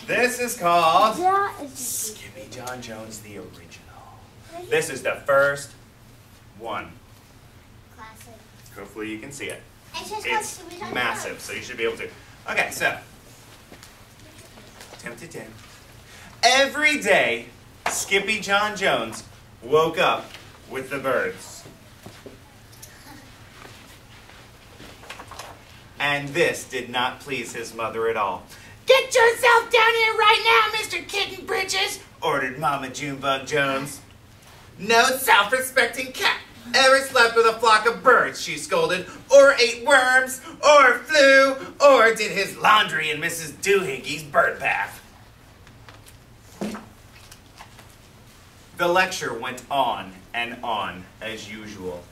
This is called Skippyjon Jones, the original. This is the first one. Classic. Hopefully you can see it. It's massive, so you should be able to. Okay, so. Every day, Skippyjon Jones woke up with the birds. And this did not please his mother at all. "Get yourself down here right now, Mr. Kitten Britches," ordered Mama Junebug Jones. "No self-respecting cat ever slept with a flock of birds," she scolded, "or ate worms, or flew, or did his laundry in Mrs. Doohickeys' bird bath." The lecture went on and on as usual.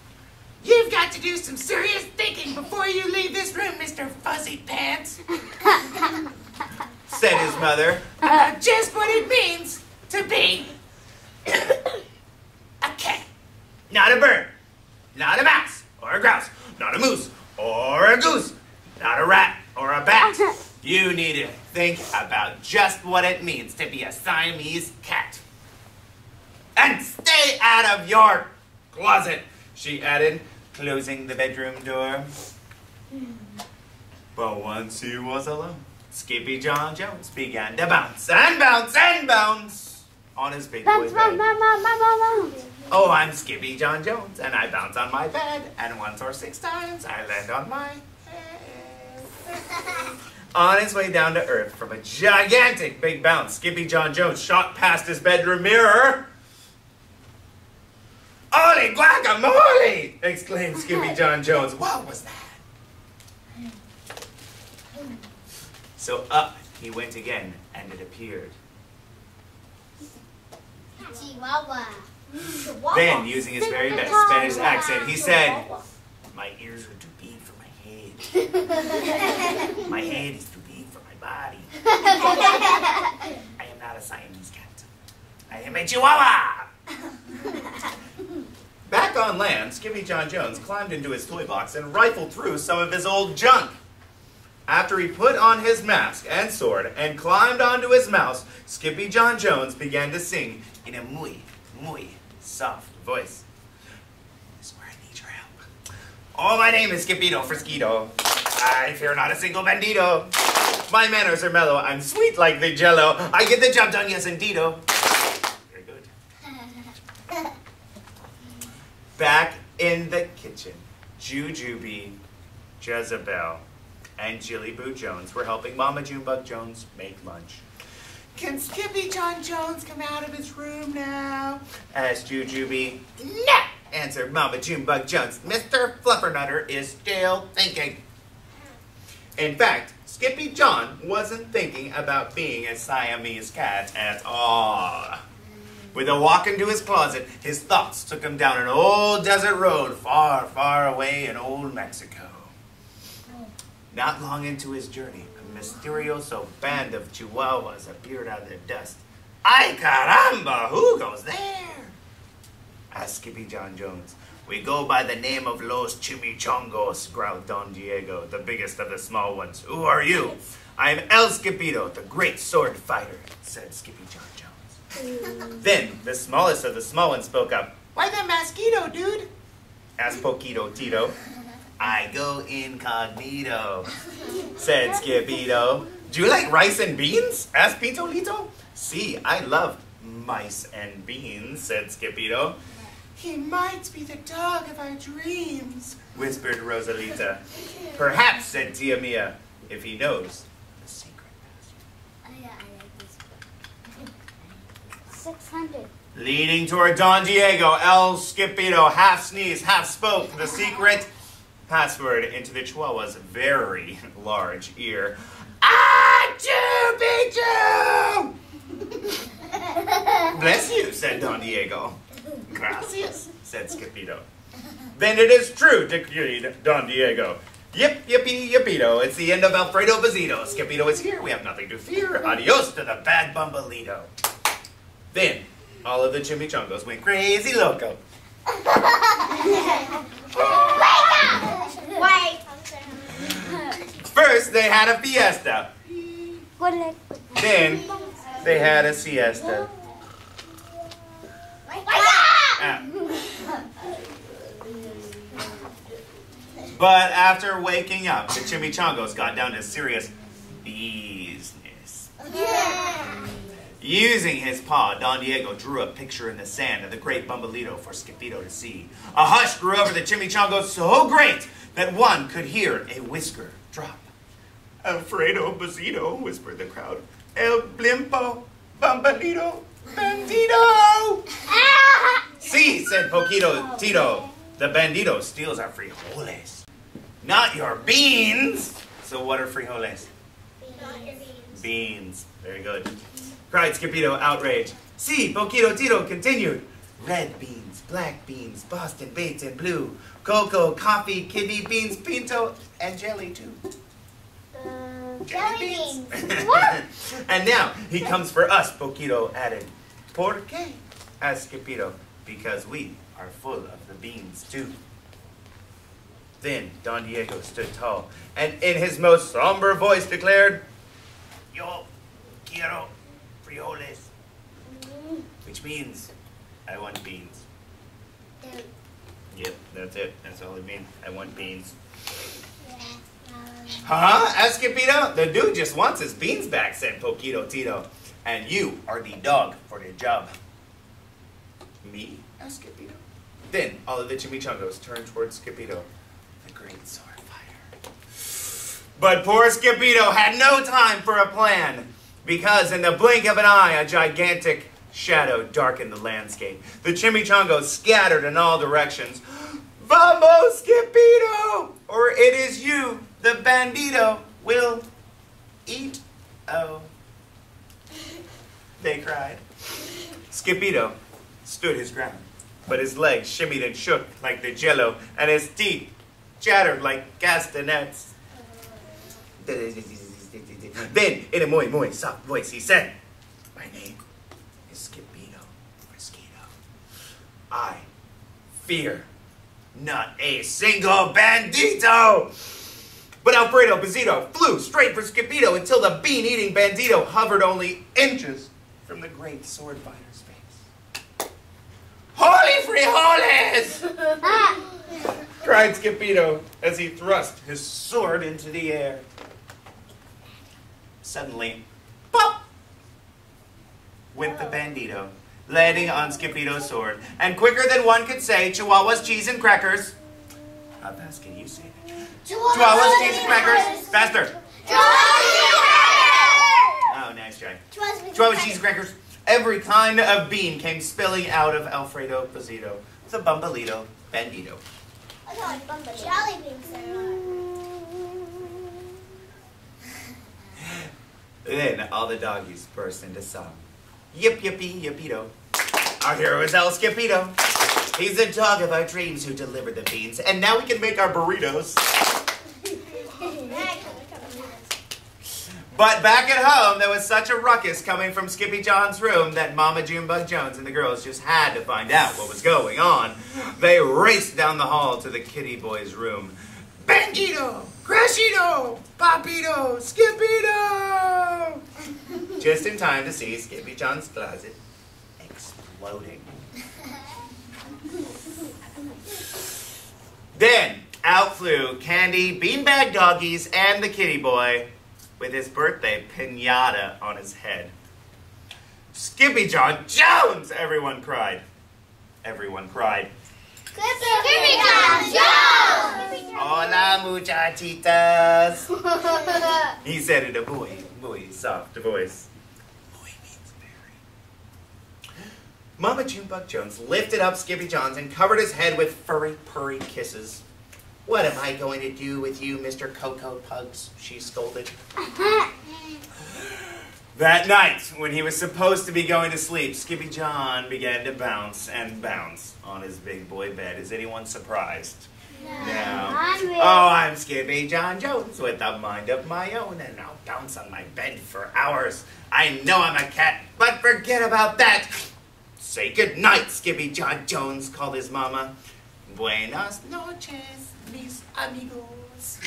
"You've got to do some serious thinking before you leave this room, Mr. Fuzzy Pants," said his mother, "about just what it means to be a cat. Not a bird, not a mouse, or a grouse, not a moose, or a goose, not a rat, or a bat. You need to think about just what it means to be a Siamese cat. And stay out of your closet," she added, closing the bedroom door. But once he was alone, Skippyjon Jones began to bounce and bounce and bounce on his big boy bed. "Oh, I'm Skippyjon Jones, and I bounce on my bed, and once or 6 times I land on my head." On his way down to earth from a gigantic big bounce, Skippyjon Jones shot past his bedroom mirror. "Holy guacamole!" exclaimed Skippyjon Jones. What was that? So up he went again, and it appeared. Chihuahua. Then, using his very best Spanish accent, he said, "My ears are too big for my head. My head is too big for my body. I am not a Siamese cat. I am a Chihuahua." Back on land, Skippyjon Jones climbed into his toy box and rifled through some of his old junk. After he put on his mask and sword and climbed onto his mouse, Skippyjon Jones began to sing in a muy soft voice. "This is where I need your help. Oh, my name is Skippito Frisquito. I fear not a single bandito. My manners are mellow. I'm sweet like the jello. I get the job done, yes, indeedo." Very good. Back in the kitchen, Jujubee, Jezebel, and Jillyboo Jones were helping Mama Junebug Jones make lunch. "Can Skippyjon Jones come out of his room now?" asked Jujubee. "No," answered Mama Junebug Jones. "Mr. Fluffernutter is still thinking." In fact, Skippyjon wasn't thinking about being a Siamese cat at all. With a walk into his closet, his thoughts took him down an old desert road far, far away in old Mexico. Not long into his journey, a mysterioso band of chihuahuas appeared out of the dust. "Ay caramba, who goes there?" asked Skippyjon Jones. "We go by the name of Los Chimichongos," growled Don Diego, the biggest of the small ones. "Who are you?" "I'm El Skippito, the great sword fighter," said Skippyjon Jones. Then the smallest of the small ones spoke up. "Why the mosquito, dude?" asked Poquito Tito. "I go incognito," said Skippito. "Do you like rice and beans?" asked Pitolito. "See, I love mice and beans," said Skippito. "He might be the dog of our dreams," whispered Rosalita. "Perhaps," said Tia Mia, "if he knows the secret password." Oh yeah, I like this one. 600. Leaning toward Don Diego, El Skippito half sneezed, half spoke the secret password into the Chihuahua's very large ear. "Achoo-Pichoo!" "Bless you," said Don Diego. "Gracias," said Skippito. "Then it is true," decreed Don Diego. "Yip, yippee, yippito. It's the end of Alfredo Bazito. Skippito is here. We have nothing to fear. Adios to the bad Bumbalito." Then all of the chimichangos went crazy loco. Wait. First, they had a fiesta. Good luck. Then they had a siesta. Ah. But after waking up, the chimichangos got down to serious business. Using his paw, Don Diego drew a picture in the sand of the great Bumbalito for Skippyjo to see. A hush grew over the chimichangos so great that one could hear a whisker drop. Alfredo Bazito, whispered the crowd. El blimpo, Bumbalito, bandito! See, said Poquito Tito, the bandito steals our frijoles. Not your beans! So what are frijoles? Not your beans. Beans. Very good. Cried Skippyjo, outraged. See, Poquito Tito continued. Red beans, black beans, Boston Bates and blue, cocoa, coffee, kidney beans, pinto, and jelly too. Jelly beans. And now he comes for us, Poquito added. ¿Por qué? Asked Skippyjo. Because we are full of the beans too. Then Don Diego stood tall and in his most somber voice declared, Yo quiero frijoles. Which means, I want beans. Yep, that's it. That's all it means. I want beans. Huh? Asked Skippyjo. The dude just wants his beans back, said Poquito Tito. And you are the dog for the job. Me? Asked Skippyjo. Then all of the chimichangos turned towards Skippyjo, the great sword fighter. But poor Skippyjo had no time for a plan, because in the blink of an eye, a gigantic shadow darkened the landscape. The chimichangos scattered in all directions. Vamos, Skippyjo! Or it is you, the bandito, will eat. Oh. They cried. Skippyjo stood his ground, but his legs shimmied and shook like the jello, and his teeth chattered like castanets. Then, in a muy soft voice, he said, My name is Skippyjo Fresquito. I fear not a single bandito! But Alfredo Bazito flew straight for Skippyjo until the bean-eating bandito hovered only inches from the great sword fighter's face. Holy frijoles! Cried Skippyjo as he thrust his sword into the air. Suddenly, pop! Went the bandito, landing on Skippyjo's sword, and quicker than one could say Chihuahua's cheese and crackers. How fast can you say that? Chihuahua's cheese and crackers. Faster. Oh, nice try. Chihuahua's cheese and crackers. Every kind of bean came spilling out of Alfredo Bazito, the Bumbalito bandito. I thought Bumbalito. Jelly beans. Then all the doggies burst into song. Yip yippee yippito. Our hero is El Skippyjo. He's the dog of our dreams who delivered the beans, and now we can make our burritos. But back at home, there was such a ruckus coming from Skippyjon's room that Mama Junebug Jones and the girls just had to find out what was going on. They raced down the hall to the kitty boy's room. Bandito! Crashito! Papito! Skippyjo! Just in time to see Skippyjon's closet exploding. Then out flew Candy, Beanbag Doggies, and the kitty boy with his birthday piñata on his head. Skippyjon Jones! Everyone cried. Everyone cried. Skippyjon Jones! Hola, muchachitas! He said in a muy soft voice. Muy means very. Mama Junebug Jones lifted up Skippyjon and covered his head with furry, purry kisses. What am I going to do with you, Mr. Cocoa Pugs? She scolded. That night, when he was supposed to be going to sleep, Skippyjon began to bounce and bounce on his big boy bed. Is anyone surprised? No. Oh, I'm Skippyjon Jones with a mind of my own, and I'll bounce on my bed for hours. I know I'm a cat, but forget about that. Say goodnight, Skippyjon Jones, called his mama. Buenas noches, mis amigos.